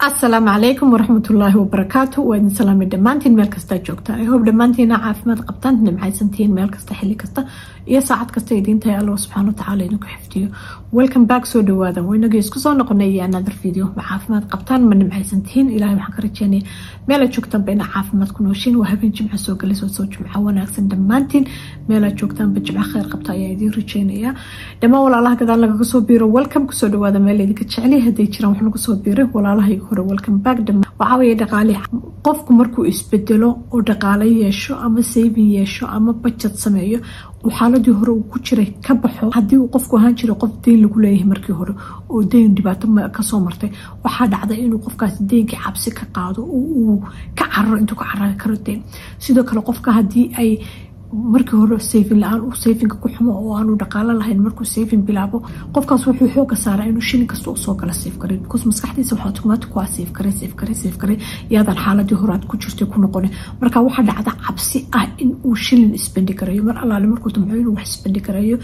السلام عليكم ورحمة الله وبركاته وإن سلام دمانتين ميل كستا جوجتا I hope دمانتين عافماد قبطان نمعي سنتين ميل كستا حلي كستا إيا ساعد كستا يدين تاي الله سبحانه وتعالى إنكو حفتيو welcome back سو دوادا وإنكو يسكسون نقولنا another video مع عافماد قبطان من نمعي سنتين إلهي محكرتشاني ميلا جوجتان بين عافماد كنوشين وهابين جمع سو قليس وسو جمع وناكسن دمانتين ميلا جوجتان بجمع خير قبطا يا يدين رجينيا دما ولا الله كدان لغا كسو بيرو welcome كسو دوادا ميلا يدي كتشعلي هدي جيران وحنو كسو بيرو ولا الله يقول welcome back waxaa dhaqaale qofku markuu isbedelo oo dhaqaale yeesho ama saving yeesho ama budget sameeyo oo xaaladii hore uu ku jiray ka baxo hadii uu qofku ahaan jiray qof deyn lagu leeyahay markii hore oo deyn dhibaato ka soo martay waxa dhacday inuu qofkaas deynka xabsi ka qaado oo uu ka carro intuu ka carro karo deyn sidoo kale qofka hadii ay markii hore saving laan uu saving ku xumo oo aanu dhaqaale lahayn markuu saving bilaabo qofkaas wuxuu xoog saaraa inuu shilin kasta oo soo kala save gareeyo because maskaxdiisa waxa automatic waa save gareey iyadaan xaaladii hore aad ku jirtay ku noqon marka waxa dhacda cabsi ah in uu shilin spend gareeyo mar allaale markuu damco inuu wax spend gareeyo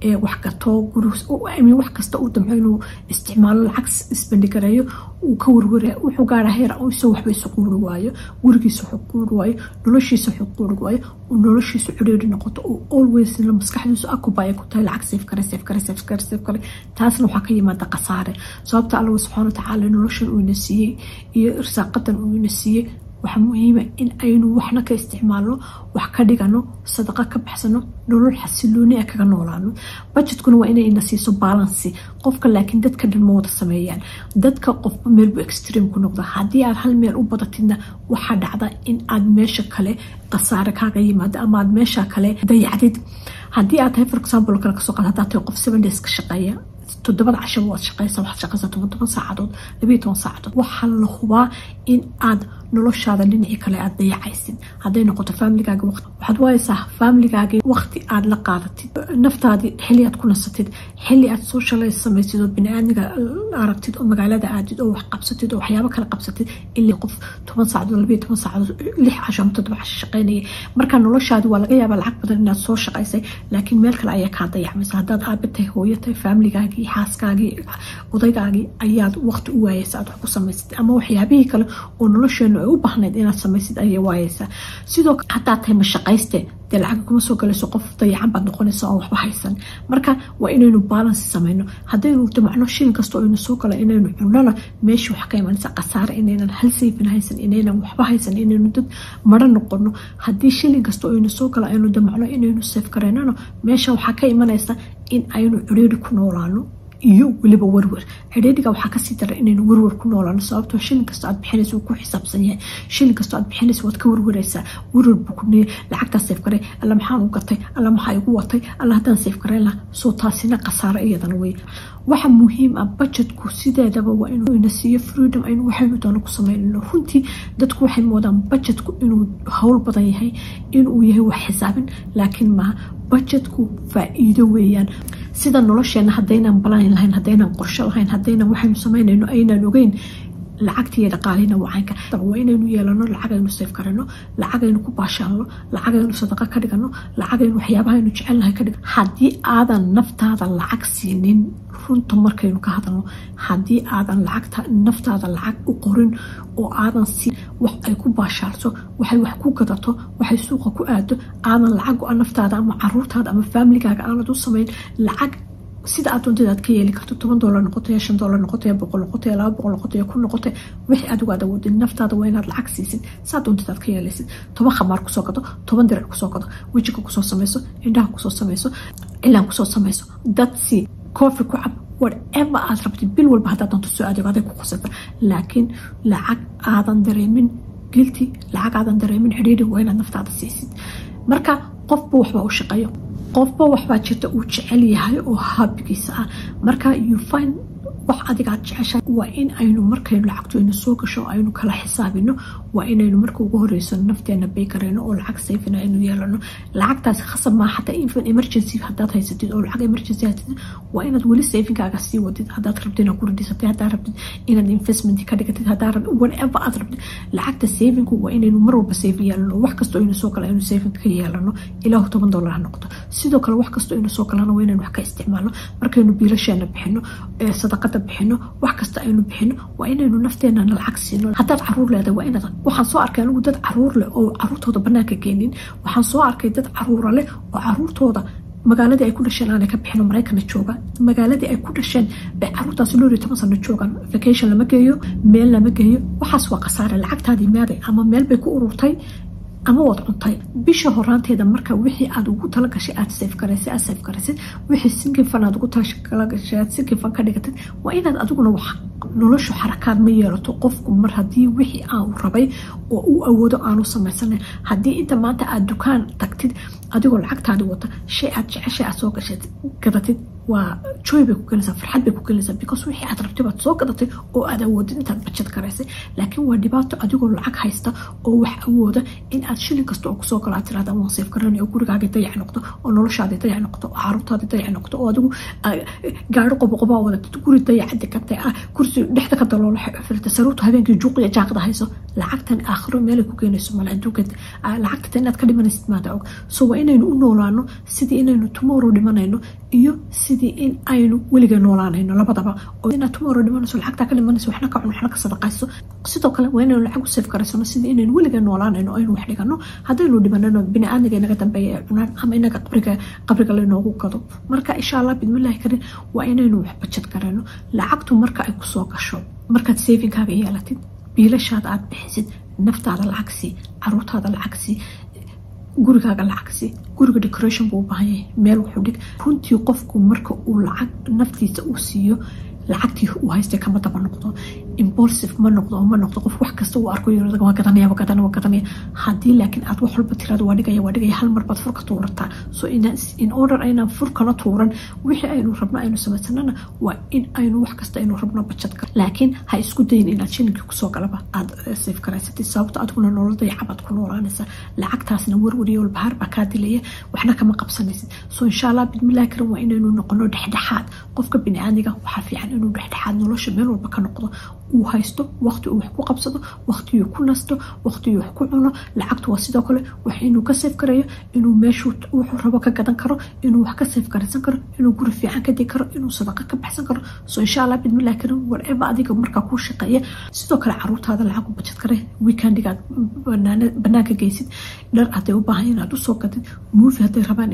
ee wax gato gurus oo ay wax kasta uu damco inuu isticmaalo lacag spend gareeyo uu ka warwareeyo wuxuu gaaraa heer oo soo waxba isku waayo gurigiisa wuxuu waayo noloshiisa wuxuu waayo noloshiisa xiriir noqoto oo always la maskaxdiisu akubay ku tahay lacag save kare taasna waxa ka yimaada qasaare sababta Allah subhanahu wa ta'ala noloshan uu nasiiyay iyo irsaaqadan uu nasiiyay waxa muhiim ah in aynu waxna ka isticmaalno wax ka dhigano sadaqa ka baxsano nolol xasilooni ah kaga noolaano budgetkuna waa inay nasiiso balance qofka laakiin dadka dhan ma wada sameeyaan dadka qofba meel bu extreme ku noqdo hadii aad hal meel u badatidna waxa dhacda in aad meesha kale qasaare kaaga yimaado ama aad meesha kale dayacdid hadii aad tahay for example kala kasoo qaad hadaa tahay qof 7 days ka shaqeeya todobada casho waad shaqeysaa waxaad shaqeysaa 12 saacadood 12 saacadood waxa la hubaa in aad noloshaada dhinaca kale aad dayacaysin haday noqoto familygaaga waqti waxaad waaysaa familygaaga waqti aad la qaadatid naftaadi xilli aad ku nasatid xilli aad socialize samaysid oo bini'aadmiga aragtid oo magaalada aadid oo wax qabsatid oo waxyaabo kala qabsatid ilaa qof 10 saacadood 12 saacadood 6 casho ama 7 casho shaqeynaya marka noloshaadi waa laga yaabaa lacag badan inaad soo shaqeysay laakiin meel kale ayaa ka dayacmaysa hadaad aabtay hooyatay familygaaga xaaskaagi odaygaagi ayaad waqti u waayaysaa aad wax ku samaysid ama waxyaabihii kale oo nolosheena ay u baahnayd inaad samaysid ayay waayaysaa sidoo kale hadaa tahay ma shaqayste dee lacag kuma soo galayso qof dayacan baad noqonaysaa oo waxba haysan marka waa inaynu balance samayno haddaynu damacno shilin kasta oo aynu soo gala inaynu cunana meesha wax ka imanaysa qasaare inaynan hal sayfin haysan inaynan waxba haysan inaynu dad mara noqono haddii shilin kasta oo aynu soo gala aynu damacno inaynu save gareynano meesha waxaa ka imanaysa in aynu ciriiri ku noolaano iyo waliba warwar xiriiriga waxa ka sii daray inaynu warwar ku noolaano sababtoo shilin kasta aad bixinayso ku xisaabsan yahay shilin kasta aad bixinayso waad ka warwaraysaa warwar buu ku neey lacagta save garay alla maxaan u gatay alla maxay ugu watay alla hadaan save garay la soo taasina qasaare iyadana way waxa muhiim ah budgetku sideedaba waa inuu nasiyo freedom aynu waxaynu doona ku sameeyno runtii dadku waxay moodaan budgetku inuu hawl badan yahay inuu yahay wax xisaabin laakiin ma budgetku faa'iido weeyaan sida nolosheena hadaynan balan lahayn hadaynan qorshe lahayn hadaynan waxaynu sameynayno aynan ogeyn lacagtii dhaqaalina waanka waa inaynu yeelano lacagaynu save karano lacagaynu ku baashaano lacagaynu sadaqa ka dhigano lacagaynu waxyaabaha aynu jecelnahay ka dhig hadii aadan naftaada lacag siinin runta markaynu ka hadalno hadii aadan lacagta naftaada lacag u qorin oo aadan si wax ay ku baashaalso waxay wax ku gadato waxay suuqa ku aado aadan lacag oo naftaada ama caruurtaada ama familygaaga aanad u sameyn lacag sida aad doontaad ka yeeli karto $10 noqoto $5 noqoto $100 noqoto $200 noqoto ku noqoto wixii aad uga awoodin naftaada waa inaad lacag siisid saa doontaad ka yeelaysid 10 khamaar ku soo gado 10 dirac ku soo gado wajiga ku soo sameeyso indhaha ku soo sameeyso ilaa ku soo sameeyso dad si coffee ku cab whatever aad rabtid bil walba hadaad doonto soo adeeg ku qasata laakiin lacag aadan dareemin guilty lacag aadan dareemin xiriiri waa inaad naftaada siisid marka qofba waxba u shaqeeyo qofba waxba jirta uu jecel yahay oo habkiisa ah marka you find wax adiga aad jeceshahay waa in aynu markaynu lacagtooyna soo gasho aynu kala xisaabino waa inaynu marka ugu horeyso nafteena bay kareyno oo lacag sayfina aynu yeelano lacagtaas khasab ma xataa even emergency hadaad haysatid oo lacag emergency haysatid waa inaad wali savingaaga sii wadid hadaad rabtid inaad ku ridisatid hadaad rabtid inaad investment ka dhigatid hadaad rabtid whatever aad rabtid lacagta savingku waa inaynu mar walba saving yeelano wax kasta aynu soo kala aynu saving ka yeelano ilaa $10 noqoto sidoo kale wax kasta aynu soo kalana waa inaynu wax ka isticmaalno markaynu biilasheena bixino sadaqad xaafada bixino wax kasta aynu bixino waa inaynu nafteena lacag siino hadaa caruur leedahay waa inaad waxaan soo arkay anigu dad caruur leh oo caruurtooda banaanka keenin waxaan soo arkay dad caruur leh oo caruurtooda magaaladii ay ku dhasheen aan ka bixino Mareykanka jooga magaaladii ay ku dhasheen bay caruurtaas 12 sano joogan vacation lama geeyo meel lama geeyo waxaas waa qasaare lacagtaadii meeday ama meel bay ku ururtay ama wad cuntay bisha horaanteeda marka wixii aad ugu tala gashay aad save garaysid wixii single fund aad ugu tala gashay aad single fund ka dhigatid waa inaad adiguna wax nolosha xarakaad ma yeelato qofku mar hadii wixii aan rabay oo uu awoodo aanu sameysanayn hadii inta maanta aad dukaan tagtid adigoo lacagtaadi wata shay aad jeceshay aad soo gashay gadatid waa joy bay ku galaysaa farxad bay ku galaysaa because wixii aad rabtay baad soo gadatay oo aad awoodid intaad budget garaysay laakiin waa dhibaato adigoo lacag haysta oo wax awooda in aad shilin kasta oo kusoo gala tiraada waan save garan oo gurigaaga dayac noqdo oo noloshaada dayac noqdo oo caruurtaada dayac noqdo oo adigu gaari qobo wada guri dayac degtay kursi dhexda ka daloola xirta saruurta habeenkii juuqiya jaaqda hayso lacagtan aakhiro meel ku keenayso mal adduunka lacagta inaad ka dhimanaysid maada og soo waa inaynu u noolaano sidii inaynu tomorrow dhimanayno iyo sidii in aynu weliga noolaanayno labadaba oo inaad tomorrow dhimanayso lacagta ka dhimanayso waxna ka cun waxna ka sadaqayso sidoo kale waa inaynu lacag u save garaysano sidii inaynu weliga noolaanayno aynu wax dhigano hadaynu dhimanano bini aadmiga inaga dambeeya cunaan ama inaga qabriga leenoogu gado marka insha Allah bidmillahi karin waa inaynu wax budget garayno lacagtu marka ay ku soo gasho markaad savingkaaga yeelatid biilashaada aad bixisid naftaada lacag si caruurtaada lacag si gurigaaga lacag si guriga decoration buu baahan yahay meel wuxuu dhig runtii qofku marka uu lacag naftiisa uu siiyo lacagtii uu haystay kama daba noqdo impulsive ma noqdo qof wax kasta uu arko inuu waa gadanaya hadii laakiin aad wax walba tiraado waa dhigaya hal mar baad furka tuurtaa so in order ayna furkana tuuran wixii aynu rabno aynu sameysana waa in aynu wax kasta aynu rabno budget ka laakiin ha isku dayin inaad shilinka ku soo galaba aad save garaysatid sababta aad kuna nololda yacabad ku noolaanaysa lacagtaasna warwariyo walba harba ka dilaya waxna kama qabsanaysid so insha Allah bidmillahi karim waa inaynu noqono dhexdhexaad qofka bini aadmiga waxa fiican inuu dhexdhexaad nolosha meel walba ka noqdo uu haysto waqti uu wax ku qabsado waqti uu ku nasto waqti uu wax ku cuno lacagtu waa sidoo kale wax inuu ka save gareeyo inuu meeshu wuxuu rabo ka gadan karo inuu wax ka save garaysan karo inuu guri fiican ka dhigi karo inuu sadaqa ka baxsan karo so insha Allah bidmillahi karim whatever adiga marka ku shaqeeya sidoo kale caruurtaada lacag u budget garee weekendiga banaanka geysid dhar aday u baahan inaad u soo gadid movie haday rabaan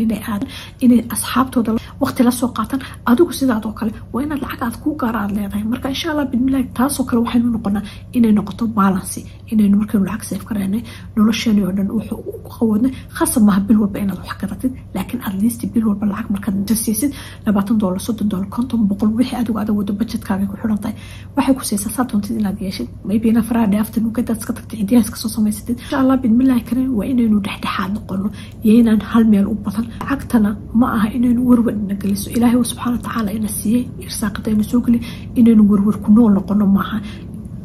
inay asxaabtooda waqti la soo qaataan adigu sidaadoo kale waa inaad lacag aad ku gaaraan leedahay marka insha Allah bidmillahi taasoo kale waxaynu noqonaa inay noqoto balance inaynu markaynu lacag save gareynay nolosheena oo dhan wuxuu u qawadnay khasab ma bil walba inaad wax gadatid laakiin at least bil walba lacag markaad dirsiisid $20 $30 $50 100 wixii adigu aad wado budgetkaaga ku xiran tahay waxay ku siisaa saadoontid inaad yeeshid maybe ina Friday afternoon ka dadka tagtay ciidaas ka soo samaysatid insha Allah bidmillahi karin waa inaynu dhexdhexaad noqono yeynaan hal meel u badan lacagtana ma aha inaynu warwar nagaliso ilaahay subhanahu wa ta'ala ina siiyay irsaaqadayna soo gali inaynu warwar ku nool noqono maaha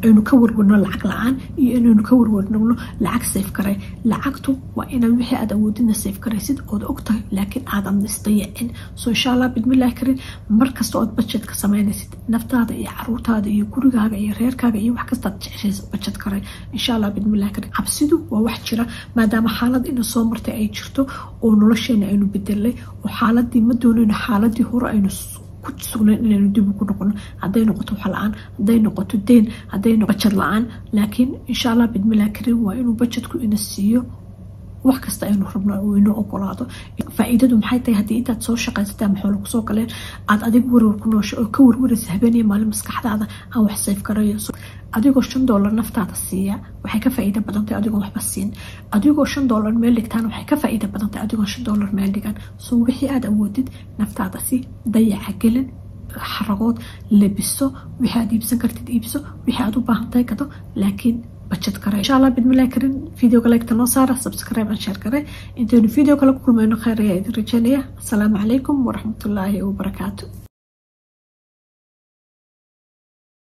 aynu ka warwarno lacag la'aan iyo inaynu ka warwarno lacag save garay lacagtu waa inaad wixii aad awoodina save garaysid oo ogtahay laakiin aadan isdayacin so insha Allah bidmillahi karin markasta oo budget ka sameynaysid naftaada iyo caruurtaada iyo gurigaaga iyo reerkaaga iyo wax kasta jeceshay budget garay insha Allah bidmillahi karin cabsidu waa wax jira maadaama xaalad in soo martay ay jirto oo nolosheena aynu bedelay oo xaaladii ma doonayno xaaladii hore aynu كتسقنا إننا نديبو كنقولنا عدينا قطو حلقان عدينا قطو دين عدينا بجد لعان لكن إن شاء الله بإذن الله كريم وإنه بجدكو إن السيو wax kasta aynu rabno oo inoo ogolaado faa'iidadu maxay tahay hadii inta soo shaqaysataa maxaa ku soo galeen aad adigu warwar ku noosho oo ka warwaraysa habeenii maalin maskaxdaada aan wax save garayo adigoo $5 naftaada siiya waxay ka faa'iido badan tahay adigoo waxba siin adigoo $5 meel dhigtaan waxay ka faa'iido badan tahay adigoo $5 meel dhigan soo wixii aad awoodid naftaada si dayaca gelin xaragood lebiso wixii aad iibsan kartid iibso wixii aad u baahan tahay gado laakiin بجد كره إن شاء الله بإذن الله كريم فيديو كلاك تنصار سبسكرايب وشير كره إنتوا الفيديو كلاك كل ما إنه خير يا إدريجانية السلام عليكم ورحمة الله وبركاته.